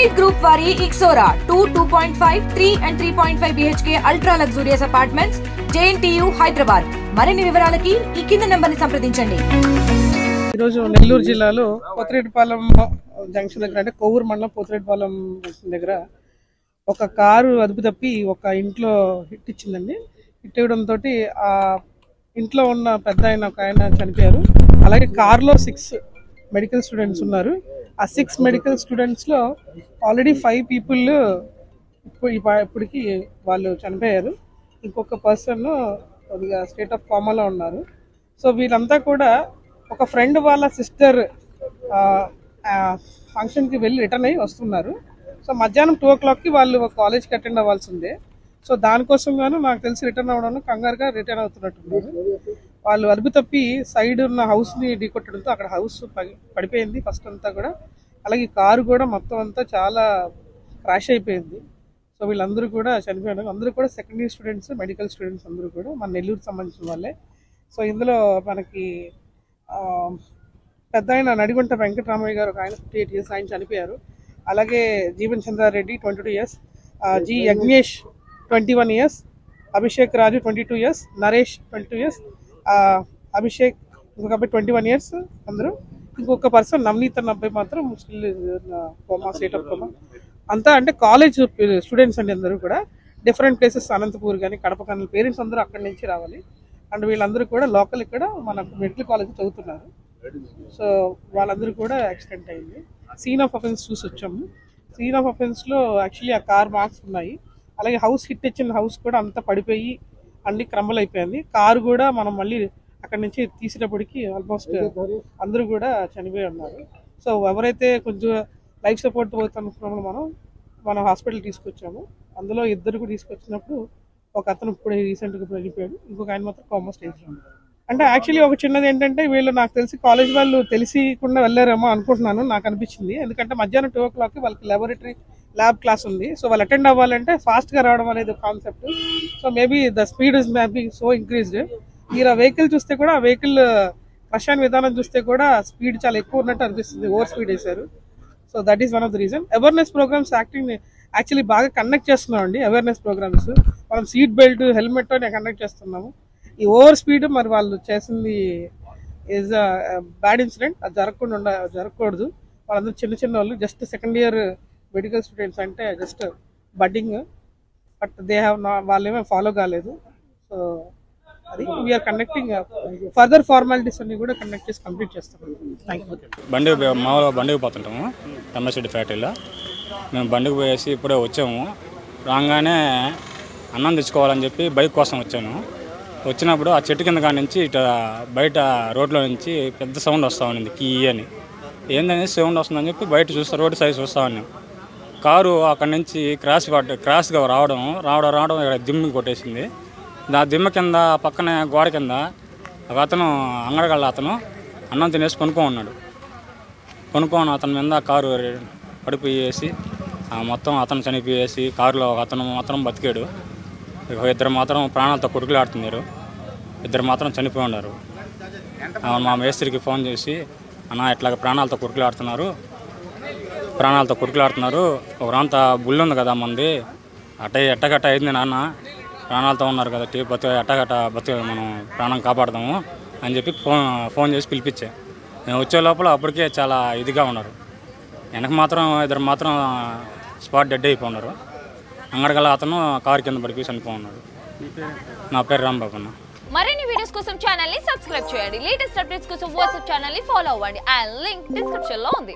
Elite Group vari Ixora 2.5, 3 and 3.5 BHK ultra luxurious apartments JNTU Hyderabad. మరిన్ని వివరాలకి ఈ కింద నంబర్ని సంప్రదించండి. ఈరోజు నెల్లూరు జిల్లాలో పోతిరెడ్డిపాలెం జంక్షన్ దగ్గర అంటే కోవూరు మండలం పోతిరెడ్డిపాలెం జంక్షన్ దగ్గర ఒక కారు అదుపు తప్పి ఒక ఇంట్లో హిట్ ఇచ్చిందండి. హిట్ ఇవ్వడంతో ఆ ఇంట్లో ఉన్న పెద్ద ఒక ఆయన చనిపోయారు. అలాగే కార్లో 6 మెడికల్ స్టూడెంట్స్ ఉన్నారు. ఆ 6 మెడికల్ స్టూడెంట్స్లో ఆల్రెడీ 5 పీపుల్ ఇప్పటికి వాళ్ళు చనిపోయారు. ఇంకొక పర్సన్ కొద్దిగా స్టేట్ ఆఫ్ కామాలో ఉన్నారు. సో వీళ్ళంతా కూడా ఒక ఫ్రెండ్ వాళ్ళ సిస్టర్ ఫంక్షన్కి వెళ్ళి రిటర్న్ అయ్యి వస్తున్నారు. సో మధ్యాహ్నం 2 o'clockకి వాళ్ళు కాలేజ్కి అటెండ్ అవ్వాల్సిందే. సో దానికోసం గాను నాకు తెలిసి రిటర్న్ అవ్వడం కంగారుగా రిటర్న్ అవుతున్నట్టున్నారు. వాళ్ళు అదుపు తప్పి సైడ్ ఉన్న హౌస్ని ఢీకొట్టడంతో అక్కడ హౌస్ పడిపోయింది ఫస్ట్ అంతా కూడా. అలాగే కారు కూడా మొత్తం అంతా చాలా క్రాష్ అయిపోయింది. సో వీళ్ళందరూ కూడా చనిపోయారు. అందరూ కూడా second year students, medical students అందరూ కూడా మన నెల్లూరుకి సంబంధించిన వాళ్ళే. సో ఇందులో మనకి పెద్ద ఆయన నడిగుంట వెంకటరామయ్య గారు, ఒక ఆయన 58 years ఆయన చనిపోయారు. అలాగే Jeevan Chandra Reddy 22 years, G Yagnesh 21 years, Abhishek Raju 22 years, Naresh 22 years, Abhishek ఇంకొక అబ్బాయి 21 years అందరూ. ఇంకొక పర్సన్ నవనీత్ అన్న అబ్బాయి మాత్రం still coma, state of coma. అంతా అంటే కాలేజ్ స్టూడెంట్స్ అండి. అందరూ కూడా డిఫరెంట్ ప్లేసెస్, అనంతపూర్ కానీ కడప కానీ, పేరెంట్స్ అందరూ అక్కడి నుంచి రావాలి. అండ్ వీళ్ళందరూ కూడా లోకల్ ఇక్కడ మన మెడికల్ కాలేజ్ చదువుతున్నారు. సో వాళ్ళందరూ కూడా యాక్సిడెంట్ అయింది. సీన్ ఆఫ్ అఫెన్స్ చూసి వచ్చాము. సీన్ ఆఫ్ అఫెన్స్లో యాక్చువల్లీ ఆ కార్ మార్క్స్ ఉన్నాయి. అలాగే హౌస్ హిట్ ఇచ్చిన హౌస్ కూడా అంతా పడిపోయి అన్ని క్రమ్మలు అయిపోయింది. కారు కూడా మనం మళ్ళీ అక్కడి నుంచి తీసేటప్పటికి ఆల్మోస్ట్ అందరూ కూడా చనిపోయి ఉన్నారు. సో ఎవరైతే కొంచెం లైఫ్ సపోర్ట్ పోతున్నప్పుడు మనం హాస్పిటల్ తీసుకొచ్చాము. అందులో 2 కూడా తీసుకొచ్చినప్పుడు ఒక అతను ఇప్పుడు రీసెంట్గా వెళ్ళిపోయాడు. ఇంకొక ఆయన మాత్రం కామా స్టేజ్లో ఉన్నారు. అంటే యాక్చువల్లీ ఒక చిన్నది ఏంటంటే వీళ్ళు నాకు తెలిసి కాలేజ్ వాళ్ళు తెలియకుండా వెళ్ళారేమో అనుకుంటున్నాను, నాకు అనిపించింది. ఎందుకంటే మధ్యాహ్నం 2 o'clockకి వాళ్ళకి ల్యాబ్ క్లాస్ ఉంది. సో వాళ్ళు అటెండ్ అవ్వాలంటే ఫాస్ట్గా రావడం అనేది concept. So maybe the speed is may be so increased. మీరు ఆ వెహికల్ చూస్తే కూడా, ఆ వెహికల్ ప్రశాంత్ విధానం చూస్తే కూడా స్పీడ్ చాలా ఎక్కువ ఉన్నట్టు అనిపిస్తుంది. ఓవర్ స్పీడ్ వేశారు. So that is one of the reason. Awareness programmes actually బాగా కండక్ట్ చేస్తున్నాం అండి. అవేర్నెస్ ప్రోగ్రామ్స్ మనం సీట్ బెల్ట్, హెల్మెట్ కండక్ట్ చేస్తున్నాము. ఈ ఓవర్ స్పీడ్ మరి వాళ్ళు చేసింది ఈజ్ బ్యాడ్ ఇన్సిడెంట్. అది జరగకూడదు. వాళ్ళందరూ చిన్న వాళ్ళు, just second year medical students, అంటే just budding. But they have వాళ్ళు ఏమీ ఫాలో కాలేదు. సో అది వీఆర్ కండక్టింగ్ ఫర్దర్ ఫార్మాలిటీస్ అన్ని కూడా కండక్ట్ చేసి కంప్లీట్ చేస్తాం. Thank you. మామూలుగా బండికి పోతుంటాము టమ్మసిటీ ఫ్యాక్టరీలో. మేము బండికి పోయేసి ఇప్పుడే వచ్చాము. రాగానే అన్నం తెచ్చుకోవాలని చెప్పి బైక్ కోసం వచ్చాను. వచ్చినప్పుడు ఆ చెట్టు కింద కాడి నుంచి ఇటు బయట రోడ్లో నుంచి పెద్ద సౌండ్ వస్తూ ఉన్నింది, కీ అని. ఏందనేది సౌండ్ వస్తుందని చెప్పి బయట చూస్తా, రోడ్డు సైజ్ చూస్తూ ఉన్నాం. కారు అక్కడి నుంచి క్రాస్గా రావడం ఇక్కడ దిమ్మి కొట్టేసింది. ఆ దిమ్మ కింద పక్కనే గోడ కింద ఒక అతను, అంగడగళ్ళ అతను అన్నం తినేసి కొనుక్కొని అతని మీద కారు పడిపోయేసి మొత్తం అతను చనిపోయేసి, కారులో ఒక అతను మాత్రం బతికాడు. 2 మాత్రం ప్రాణాలతో కొట్టుకులాడుతున్నారు. 2 మాత్రం చనిపోయి ఉన్నారు. మా మేస్త్రికి ఫోన్ చేసి, అన్న ఇట్లాగ ప్రాణాలతో కొట్టుకులాడుతున్నారు, ఒకరంతా బుల్లి ఉంది కదా మంది, ఎట్టగట్ట అయింది నాన్న, ప్రాణాలతో ఉన్నారు కదా, ఎట్టగట్ట మనం ప్రాణం కాపాడదాము అని చెప్పి ఫోన్ చేసి పిలిపించే. మేము వచ్చే లోపల అప్పటికే చాలా ఇదిగా ఉన్నారు. వెనక మాత్రం 2 మాత్రం స్పాట్ డెడ్ అయిపోయినారు. అంగడగల అతను కారు కింద పడిపోయి చనిపోయి ఉన్నాడు. నా పేరు రాంబాబు అన్న. మరిన్ని వీడియోస్ కోసం ఛానల్ ని సబ్స్క్రైబ్ చేయండి. లేటెస్ట్ అప్డేట్స్ కోసం వాట్సాప్ ఛానల్ ని ఫాలో అవ్వండి. ఆ లింక్ డిస్క్రిప్షన్ లో ఉంది.